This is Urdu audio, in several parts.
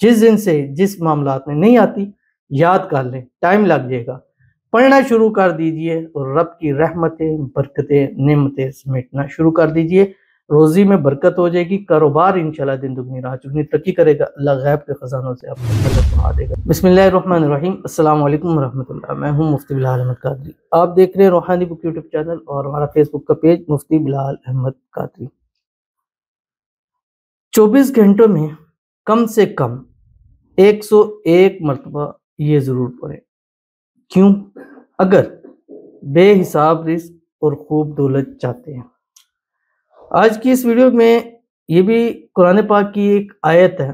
جس دن سے جس معاملات میں نہیں آتی یاد کر لیں، ٹائم لگ جائے گا، پڑھنا شروع کر دیجئے اور رب کی رحمتیں، برکتیں، نعمتیں سمیٹنا شروع کر دیجئے۔ روزی میں برکت ہو جائے گی، کاروبار انشاءاللہ دن دگنی رات چگنی ترقی کرے گا، اللہ غیب کے خزانوں سے آپ کو مدد فرما دے گا۔ بسم اللہ الرحمن الرحیم، السلام علیکم ورحمۃ اللہ، میں ہوں مفتی بلال احمد قادری۔ آپ دیکھ رہے ہیں روحانی بک یوٹیوب چینل اور ہمارا فیس بک کا پیج مفتی بلال احمد قادری۔ 24 گھنٹوں میں کم سے کم 101 مرتبہ یہ ضرور پڑھیں۔ کیوں؟ اگر بے حساب رزق اور خوب دولت چاہتے ہیں۔ آج کی اس ویڈیو میں یہ بھی قرآن پاک کی ایک آیت ہے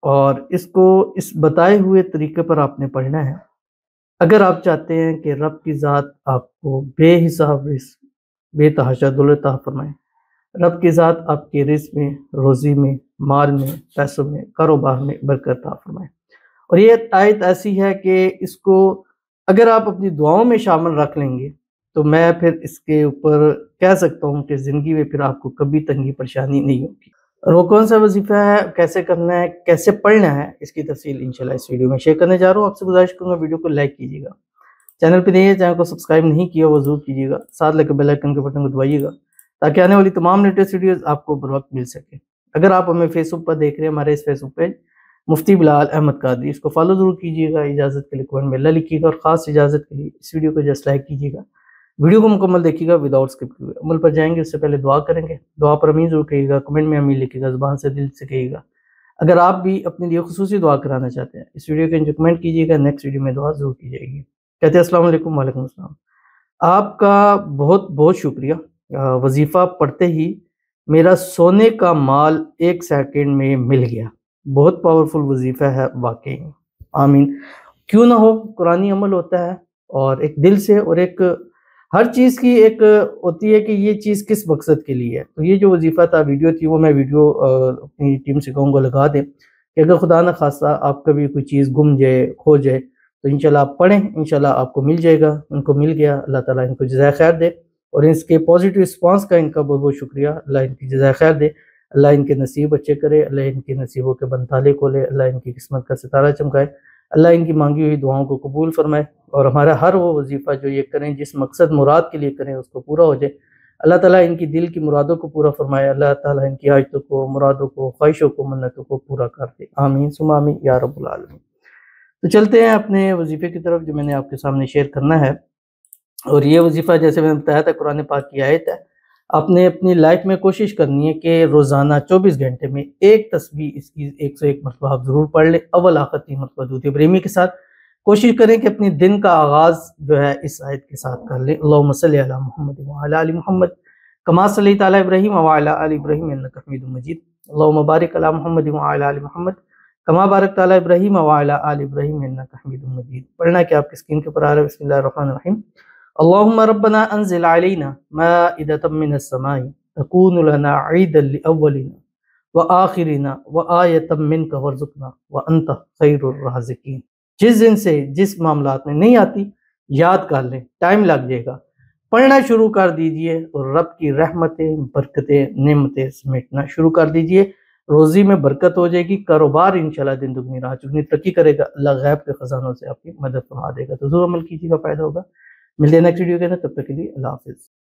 اور اس کو اس بتائے ہوئے طریقے پر آپ نے پڑھنا ہے۔ اگر آپ چاہتے ہیں کہ رب کی ذات آپ کو بے حساب رزق، بے تحاشا دولت عطا فرمائے، رب کی ذات آپ کے رزق میں، روزی میں، مال میں، پیسوں میں، کاروبار میں برکت عطا فرمائے، اور یہ آیت ایسی ہے کہ اس کو اگر آپ اپنی دعاؤں میں شامل رکھ لیں گے تو میں پھر اس کے اوپر کہہ سکتا ہوں کہ زندگی میں پھر آپ کو کبھی تنگی پریشانی نہیں ہوگی۔ اور وہ کون سا وظیفہ ہے، کیسے کرنا ہے، کیسے پڑھنا ہے، اس کی تفصیل انشاءاللہ اس ویڈیو میں شیئر کرنے جا رہا ہوں۔ آپ سے گزارش کروں گا ویڈیو کو لائک کیجیے گا، چینل پہ نہیں ہے، چینل کو سبسکرائب نہیں کیا وہ ضرور کیجیے گا، ساتھ لے کے بیل آئیکن کے بٹن کو دبائیے گا تاکہ آنے والی تمام لیٹسٹ ویڈیوز آپ کو بر وقت مل سکے۔ اگر آپ ہمیں فیس بک پر دیکھ رہے ہیں، ہمارے اس فیس بک پیج مفتی بلال احمد قادری، اس کو فالو ضرور کیجیے گا، اجازت کے لیے کمنٹ میں اللہ لکھیے گا، اور خاص اجازت کے لیے اس ویڈیو کو جسٹ لائک کیجیے گا، ویڈیو کو مکمل دیکھیے گا وداؤٹ اسکپ کیے ہوئے۔ عمل پر جائیں گے اس سے پہلے دعا کریں گے، دعا پر امین ضرور کہیے گا، کمنٹ میں امین لکھیے گا، زبان سے دل سے کہیے گا۔ اگر آپ بھی اپنے لیے خصوصی دعا کرانا چاہتے ہیں، اس ویڈیو کے نیچے کمنٹ کیجیے گا، نیکسٹ ویڈیو میں دعا ضرور کی جائے گی۔ کہتے ہیں السلام علیکم، وعلیکم السلام۔ آپ کا بہت بہت شکریہ، وظیفہ پڑھتے ہی میرا سونے کا مال 1 سیکنڈ میں مل گیا۔ بہت پاورفل وظیفہ ہے واقعی، آمین۔ کیوں نہ ہو، قرآنی عمل ہوتا ہے اور ایک دل سے، اور ایک ہر چیز کی ایک ہوتی ہے کہ یہ چیز کس مقصد کے لیے ہے۔ تو یہ جو وظیفہ تھا، ویڈیو تھی، وہ میں ویڈیو اپنی ٹیم سے کہوں گا لگا دیں کہ اگر خدا نہ خواستہ آپ کا بھی کوئی چیز گم جائے، کھو جائے، تو انشاءاللہ آپ پڑھیں، انشاءاللہ آپ کو مل جائے گا۔ ان کو مل گیا، اللہ تعالیٰ ان کو جزائے خیر دے، اور اس کے پازیٹیو رسپانس کا ان کا بہت بہت شکریہ، اللہ ان کی جزائے خیر دے، اللہ ان کے نصیب اچھے کرے، اللہ ان کے نصیبوں کے بند تالے کھولے، اللہ ان کی قسمت کا ستارہ چمکائے، اللہ ان کی مانگی ہوئی دعاؤں کو قبول فرمائے، اور ہمارا ہر وہ وظیفہ جو یہ کریں، جس مقصد مراد کے لیے کریں، اس کو پورا ہو جائے۔ اللہ تعالیٰ ان کی دل کی مرادوں کو پورا فرمائے، اللہ تعالیٰ ان کی حاجتوں کو، مرادوں کو، خواہشوں کو، منتوں کو پورا کر دے، آمین ثم آمین یا رب العالمین۔ تو چلتے ہیں اپنے وظیفے کی طرف جو میں نے آپ کے سامنے شیئر کرنا ہے، اور یہ وظیفہ جیسے میں نے بتایا تھا قرآن پاک کی آیت ہے۔ آپ نے اپنی لائف میں کوشش کرنی ہے کہ روزانہ 24 گھنٹے میں ایک تسبیح اس کی 101 مرتبہ آپ ضرور پڑھ لیں، اول آخر 3 مرتبہ درود ابراہیمی کے ساتھ۔ کوشش کریں کہ اپنی دن کا آغاز جو ہے اس آیت کے ساتھ کر لیں، اللہم صلی علی محمد وعلی آل محمد کما صلیت علی ابراہیم وعلی آل ابراہیم انک حمید مجید، اللہم بارک علی محمد وعلی آل محمد کما بارکت علی ابراہیم وعلی آل ابراہیم انک حمید مجید۔ پڑھنا کہ آپ کی اسکرین کے اوپر آ رہا ہے، بسم اللہ الرحمن الرحیم۔ اللہم ربنا انزل علینا مائدۃ من السماء تکون لنا عیدا لاولنا وآخرنا وآیۃ منک وارزقنا وانت خیر الرازقین۔ جس دن سے جس معاملات میں نہیں آتی یاد کر لیں، ٹائم لگ جائے گا، پڑھنا شروع کر دیجئے اور رب کی رحمتیں، برکتیں، نعمتیں سمیٹنا شروع کر دیجئے۔ روزی میں برکت ہو جائے گی، کاروبار انشاءاللہ دن دگنی رات چگنی ترقی کرے گا، اللہ غیب کے خزانوں سے آپ کی مدد فرما دے گا۔ تو ضرور عمل کیجیے گا، فائدہ ہوگا۔ ملتے ہیں نیکسٹ ویڈیو کے اندر، تب تک کے لیے اللہ حافظ۔